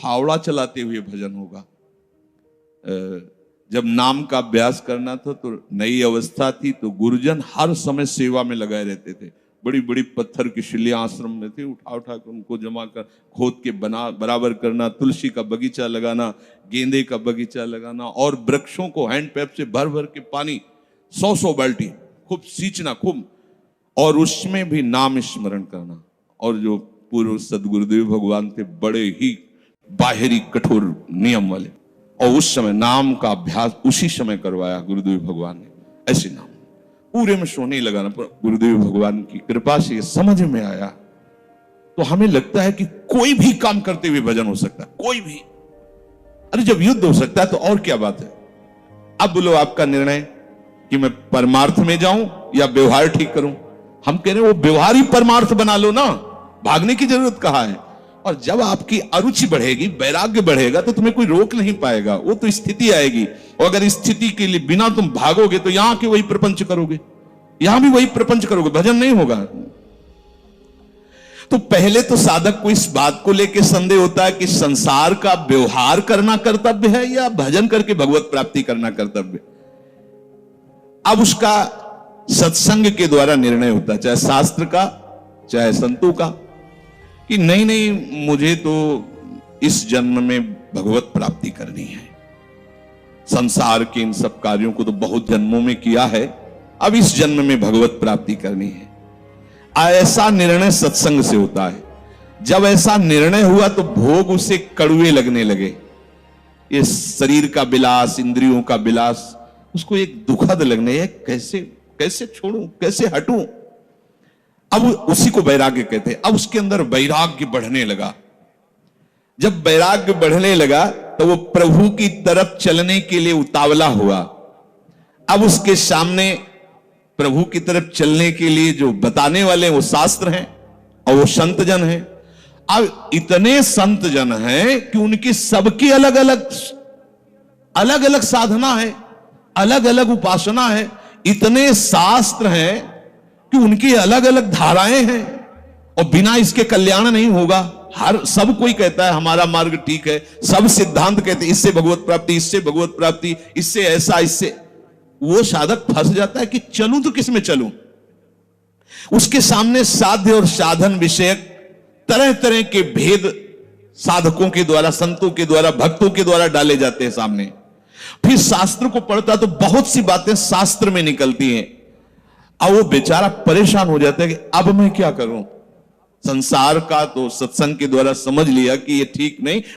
फावड़ा चलाते हुए भजन होगा। जब नाम का अभ्यास करना था तो नई अवस्था थी, तो गुरुजन हर समय सेवा में लगाए रहते थे। बड़ी बड़ी पत्थर की शिलियां आश्रम में थी, उठा उठा कर उनको जमा कर खोद के बराबर करना, तुलसी का बगीचा लगाना, गेंदे का बगीचा लगाना, और वृक्षों को हैंड पैप से भर भर के पानी 100 बाल्टी खूब सींचना खूब, और उसमें भी नाम स्मरण करना। और जो पूर्व सदगुरुदेव भगवान थे बड़े ही बाहरी कठोर नियम वाले, और उस समय नाम का अभ्यास उसी समय करवाया गुरुदेव भगवान ने। ऐसे नाम पूरे में सोने लगाना, गुरुदेव भगवान की कृपा से ये समझ में आया। तो हमें लगता है कि कोई भी काम करते हुए भजन हो सकता है, कोई भी। अरे जब युद्ध हो सकता है तो और क्या बात है। अब बोलो आपका निर्णय कि मैं परमार्थ में जाऊं या व्यवहार ठीक करूं। हम कह रहे हैं वो व्यवहार ही परमार्थ बना लो ना, भागने की जरूरत कहां है। और जब आपकी अरुचि बढ़ेगी, वैराग्य बढ़ेगा, तो तुम्हें कोई रोक नहीं पाएगा। वो तो स्थिति आएगी, और अगर स्थिति के लिए बिना तुम भागोगे तो यहां के वही प्रपंच करोगे, यहां भी वही प्रपंच करोगे, भजन नहीं होगा। तो पहले तो साधक को इस बात को लेकर संदेह होता है कि संसार का व्यवहार करना कर्तव्य है या भजन करके भगवत प्राप्ति करना कर्तव्य। अब उसका सत्संग के द्वारा निर्णय होता है, चाहे शास्त्र का चाहे संतों का, कि नहीं नहीं मुझे तो इस जन्म में भगवत प्राप्ति करनी है। संसार के इन सब कार्यों को तो बहुत जन्मों में किया है, अब इस जन्म में भगवत प्राप्ति करनी है। ऐसा निर्णय सत्संग से होता है। जब ऐसा निर्णय हुआ तो भोग उसे कड़वे लगने लगे। ये शरीर का विलास, इंद्रियों का विलास उसको एक दुखद लगने, कैसे कैसे छोड़ूं, कैसे हटूं। अब उसी को वैराग्य कहते हैं। अब उसके अंदर वैराग्य बढ़ने लगा। जब वैराग्य बढ़ने लगा तो वो प्रभु की तरफ चलने के लिए उतावला हुआ। अब उसके सामने प्रभु की तरफ चलने के लिए जो बताने वाले हैं वो शास्त्र हैं और वो संत जन हैं। अब इतने संत जन हैं कि उनकी सबकी अलग अलग साधना है, अलग अलग उपासना है। इतने शास्त्र हैं कि उनकी अलग अलग धाराएं हैं, और बिना इसके कल्याण नहीं होगा। हर सब कोई कहता है हमारा मार्ग ठीक है, सब सिद्धांत कहते हैं इससे भगवत प्राप्ति, इससे भगवत प्राप्ति, इससे ऐसा, इससे। वो साधक फंस जाता है कि चलूं तो किस में चलूं। उसके सामने साध्य और साधन विषयक तरह तरह के भेद साधकों के द्वारा, संतों के द्वारा, भक्तों के द्वारा डाले जाते हैं सामने। फिर शास्त्र को पढ़ता तो बहुत सी बातें शास्त्र में निकलती हैं। अब वो बेचारा परेशान हो जाता है कि अब मैं क्या करूं। संसार का तो सत्संग के द्वारा समझ लिया कि ये ठीक नहीं,